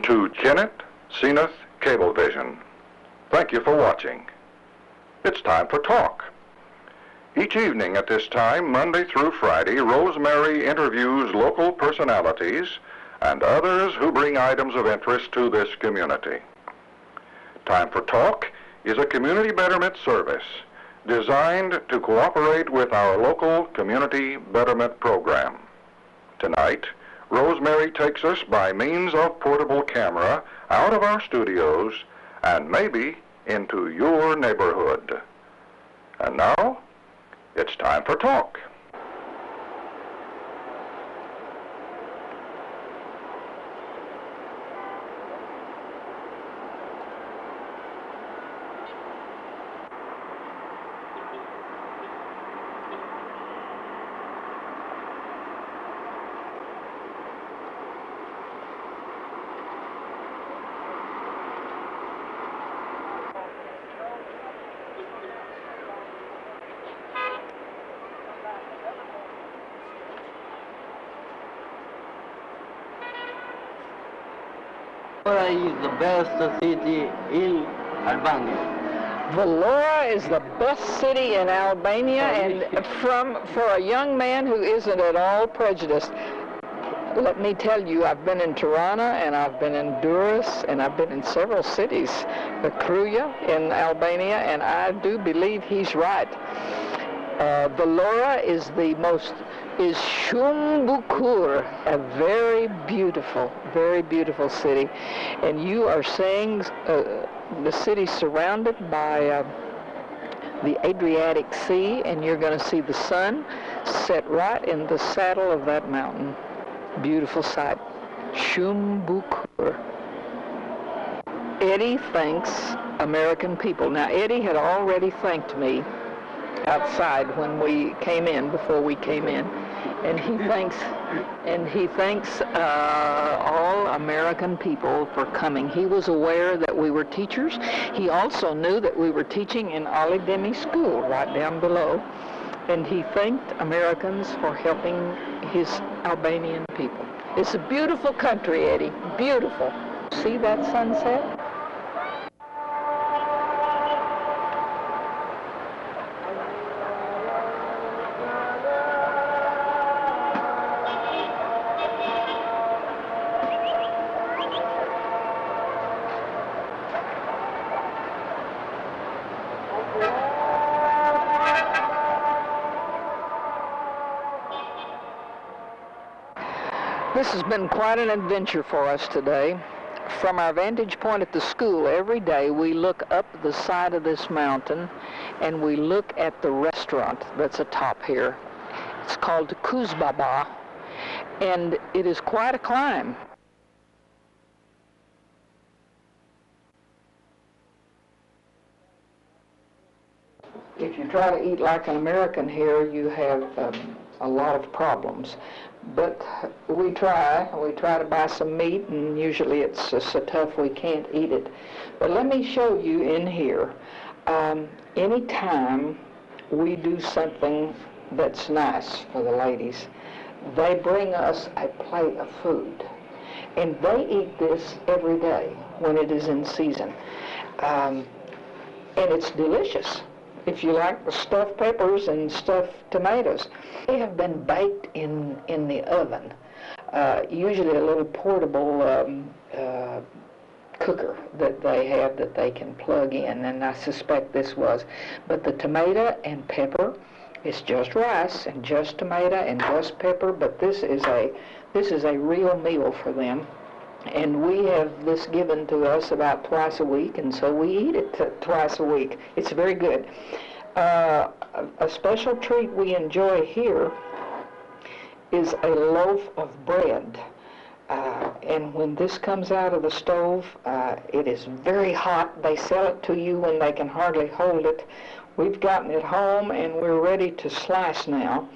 To Kennett, Zenith Cablevision. Thank you for watching. It's time for talk. Each evening at this time, Monday through Friday, Rosemary interviews local personalities and others who bring items of interest to this community. Time for Talk is a community betterment service designed to cooperate with our local community betterment program. Tonight, Rosemary takes us by means of portable camera out of our studios and maybe into your neighborhood. And now, it's time for Talk. Vlore is the best city in Albania. Vlore is the best city in Albania, and for a young man who isn't at all prejudiced. Let me tell you, I've been in Tirana, and I've been in Durrës, and I've been in several cities, Kruja in Albania, and I do believe he's right. Vlore is Shumbukur, a very beautiful city. And you are saying the city surrounded by the Adriatic Sea, and you're going to see the sun set right in the saddle of that mountain. Beautiful sight. Shumbukur. Eddie thanks American people. Now, Eddie had already thanked me outside when we came in, before we came in, and he thanks all American people for coming. He was aware that we were teachers. He also knew that we were teaching in Ali Demi School right down below, and he thanked Americans for helping his Albanian people. It's a beautiful country, Eddie, beautiful. See that sunset? This has been quite an adventure for us today. From our vantage point at the school, every day we look up the side of this mountain and we look at the restaurant that's atop here. It's called Kuzbaba, and it is quite a climb. If you try to eat like an American here, you have a lot of problems. But we try to buy some meat, and usually it's so tough we can't eat it. But let me show you in here. Anytime we do something that's nice for the ladies, they bring us a plate of food. And they eat this every day when it is in season. And it's delicious. If you like the stuffed peppers and stuffed tomatoes. They have been baked in the oven, usually a little portable cooker that they have that they can plug in, and I suspect this was. But the tomato and pepper is just rice and just tomato and just pepper, but this is a real meal for them. And we have this given to us about twice a week, and so we eat it twice a week. It's very good. A special treat we enjoy here is a loaf of bread. And when this comes out of the stove, it is very hot. They sell it to you when they can hardly hold it. We've gotten it home, and we're ready to slice now.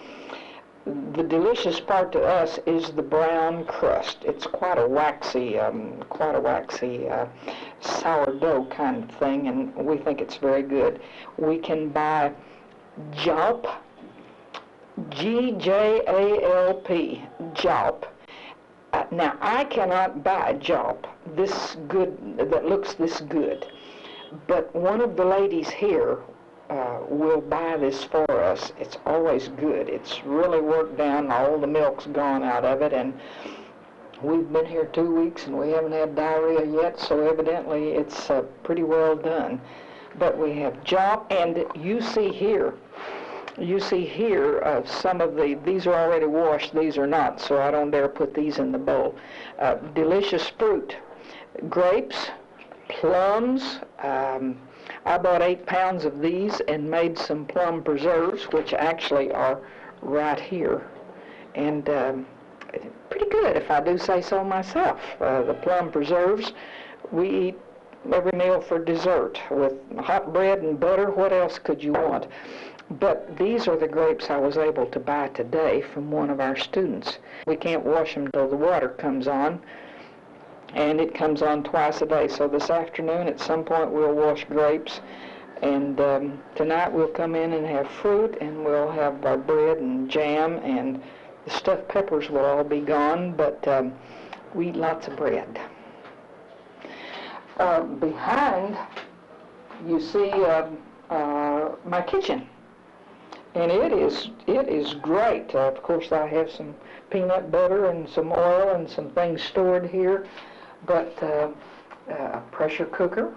The delicious part to us is the brown crust. It's quite a waxy sourdough kind of thing, and we think it's very good. We can buy jalp, G-J-A-L-P, jalp. Now, I cannot buy a job this good, that looks this good, but one of the ladies here will buy this for us. It's always good. It's really worked down, all the milk's gone out of it, and we've been here 2 weeks and we haven't had diarrhea yet, so evidently it's pretty well done. But we have job, and you see here some of these are already washed, these are not, so I don't dare put these in the bowl. Delicious fruit, grapes, plums. I bought 8 pounds of these and made some plum preserves, which actually are right here. And pretty good, if I do say so myself. The plum preserves, we eat every meal for dessert with hot bread and butter. What else could you want? But these are the grapes I was able to buy today from one of our students. We can't wash them till the water comes on, and it comes on twice a day. So this afternoon at some point we'll wash grapes, and tonight we'll come in and have fruit, and we'll have our bread and jam, and the stuffed peppers will all be gone, but we eat lots of bread. Behind, you see my kitchen, and it is great. Of course, I have some peanut butter and some oil and some things stored here, but a pressure cooker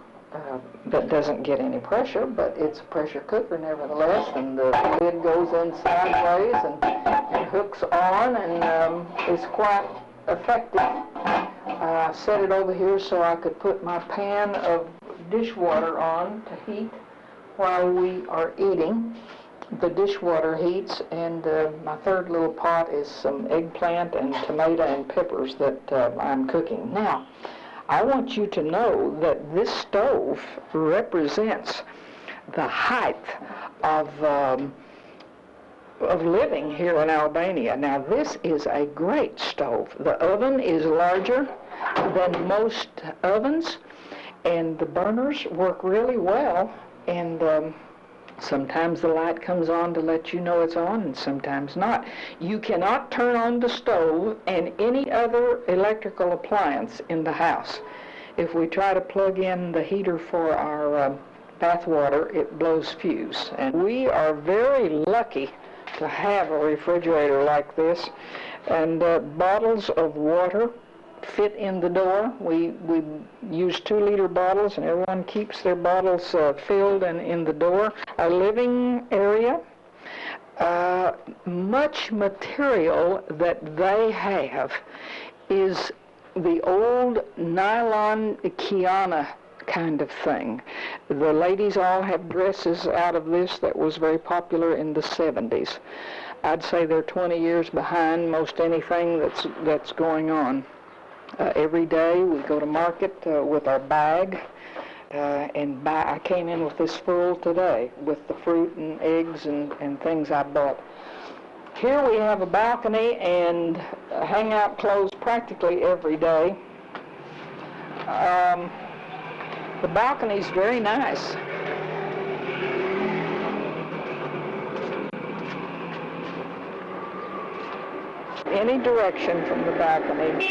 that doesn't get any pressure, but it's a pressure cooker nevertheless, and the lid goes in sideways and hooks on, and it's quite effective. I set it over here so I could put my pan of dishwater on to heat while we are eating. The dishwater heats, and my third little pot is some eggplant and tomato and peppers that I'm cooking. Now, I want you to know that this stove represents the height of living here in Albania. Now, this is a great stove. The oven is larger than most ovens, and the burners work really well, and sometimes the light comes on to let you know it's on, and sometimes not. You cannot turn on the stove and any other electrical appliance in the house. If we try to plug in the heater for our bath water, it blows fuse. And we are very lucky to have a refrigerator like this, and bottles of water fit in the door. We use 2-liter bottles, and everyone keeps their bottles filled and in the door. A living area, much material that they have is the old nylon Kiana kind of thing. The ladies all have dresses out of this that was very popular in the 70s. I'd say they're 20 years behind most anything that's going on. Every day we go to market with our bag and buy. I came in with this full today with the fruit and eggs and things I bought. Here we have a balcony and hangout clothes practically every day. The balcony's very nice. Any direction from the balcony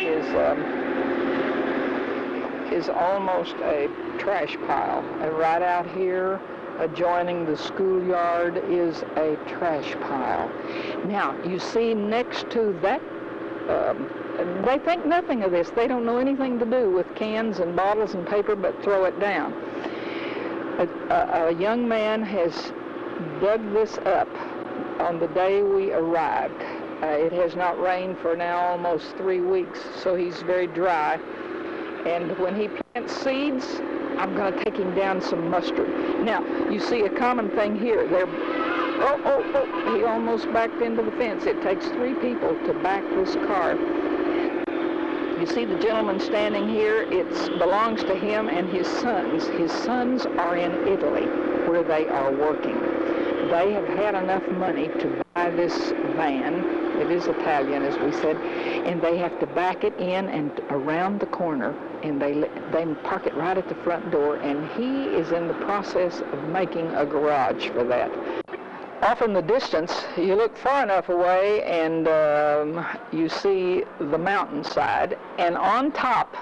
is almost a trash pile. Right out here, adjoining the schoolyard, is a trash pile. Now, you see next to that, they think nothing of this. They don't know anything to do with cans and bottles and paper but throw it down. A young man has dug this up on the day we arrived. It has not rained for now almost 3 weeks, so he's very dry. And when he plants seeds, I'm going to take him down some mustard. Now, you see a common thing here. He almost backed into the fence. It takes 3 people to back this car. You see the gentleman standing here? It belongs to him and his sons. His sons are in Italy, where they are working. They have had enough money to buy this van. It is Italian, as we said, and they have to back it in and around the corner, and they park it right at the front door, and he is in the process of making a garage for that. Off in the distance, you look far enough away and you see the mountainside, and on top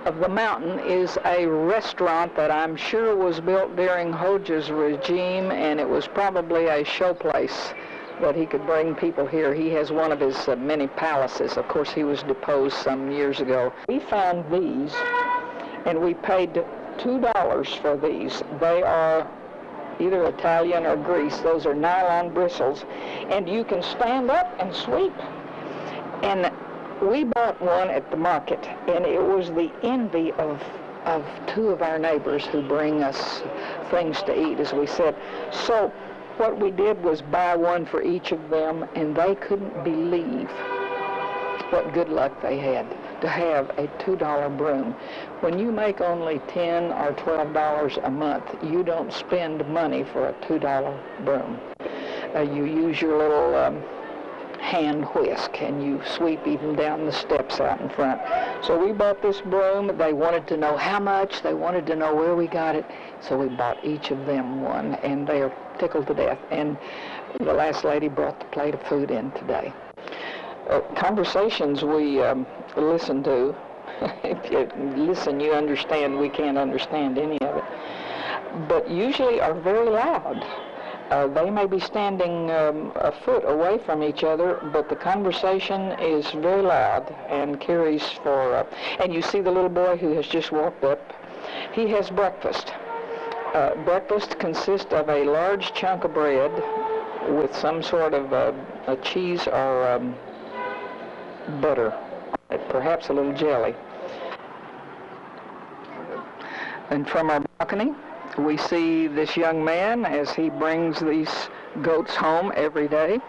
of the mountain is a restaurant that I'm sure was built during Hoxha's regime, and it was probably a showplace that he could bring people here. He has one of his many palaces. Of course, he was deposed some years ago. We found these, and we paid $2 for these. They are either Italian or Greece. Those are nylon bristles, and you can stand up and sweep. And we bought one at the market, and it was the envy of two of our neighbors who bring us things to eat, as we said. So what we did was buy one for each of them, and they couldn't believe what good luck they had to have a $2 broom. When you make only $10 or $12 a month, you don't spend money for a $2 broom. You use your little hand whisk, and you sweep even down the steps out in front. So we bought this broom. They wanted to know how much. They wanted to know where we got it. So we bought each of them one, and they are tickled to death. And the last lady brought the plate of food in today. Conversations we listen to, if you listen, you understand. We can't understand any of it, but usually are very loud. They may be standing a foot away from each other, but the conversation is very loud and carries for... and you see the little boy who has just walked up. He has breakfast. Breakfast consists of a large chunk of bread with some sort of a cheese or butter, perhaps a little jelly. And from our balcony, we see this young man as he brings these goats home every day.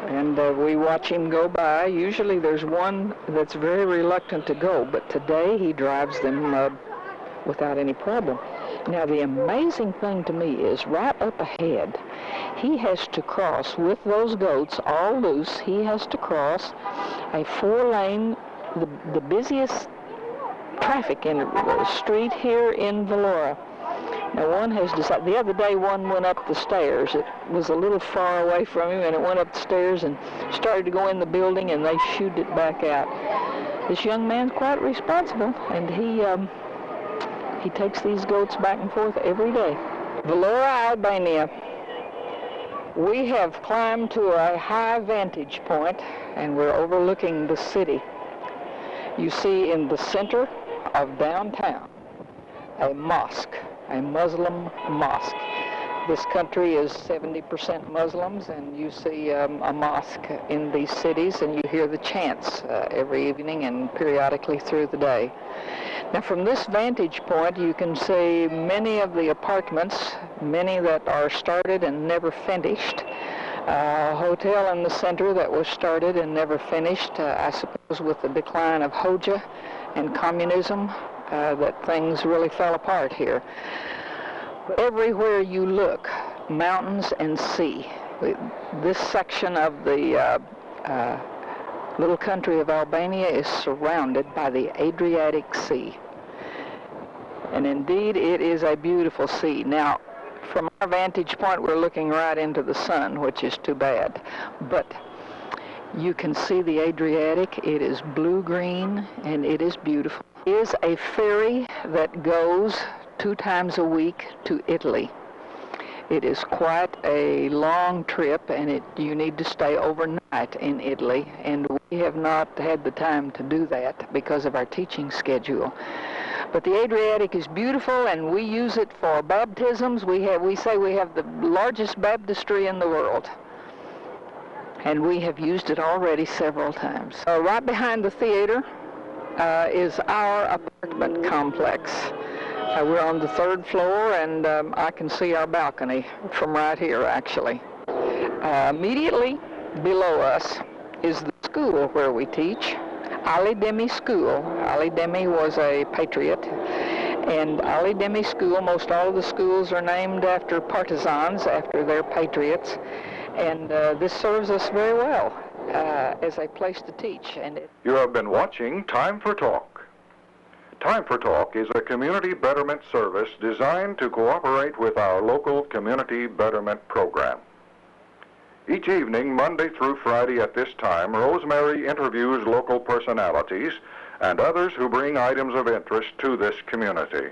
And we watch him go by. Usually there's one that's very reluctant to go, but today he drives them without any problem. Now, the amazing thing to me is right up ahead, he has to cross, with those goats all loose, he has to cross a 4-lane, the busiest traffic in the street here in Vlore. Now, one has decided, the other day one went up the stairs. It was a little far away from him, and it went up the stairs and started to go in the building, and they shooed it back out. This young man's quite responsible, and he takes these goats back and forth every day. Vlore Albania. We have climbed to a high vantage point, and we're overlooking the city. You see in the center of downtown a mosque, a Muslim mosque. This country is 70% Muslims, and you see a mosque in these cities, and you hear the chants every evening and periodically through the day. Now, from this vantage point, you can see many of the apartments, many that are started and never finished. A hotel in the center that was started and never finished, I suppose with the decline of Hoxha and communism, that things really fell apart here. Everywhere you look, mountains and sea. This section of the little country of Albania is surrounded by the Adriatic Sea. And indeed, it is a beautiful sea. Now, from our vantage point, we're looking right into the sun, which is too bad. But you can see the Adriatic. It is blue-green, and it is beautiful. There is a ferry that goes 2 times a week to Italy. It is quite a long trip, and you need to stay overnight in Italy, and we have not had the time to do that because of our teaching schedule. But the Adriatic is beautiful, and we use it for baptisms. We say we have the largest baptistry in the world, and we have used it already several times. Right behind the theater is our apartment complex. We're on the 3rd floor, and I can see our balcony from right here, actually. Immediately below us is the school where we teach, Ali Demi School. Ali Demi was a patriot, and Ali Demi School, most all of the schools are named after partisans, after their patriots, and this serves us very well as a place to teach. And you have been watching Time for Talk. Time for Talk is a community betterment service designed to cooperate with our local community betterment program. Each evening, Monday through Friday at this time, Rosemary interviews local personalities and others who bring items of interest to this community.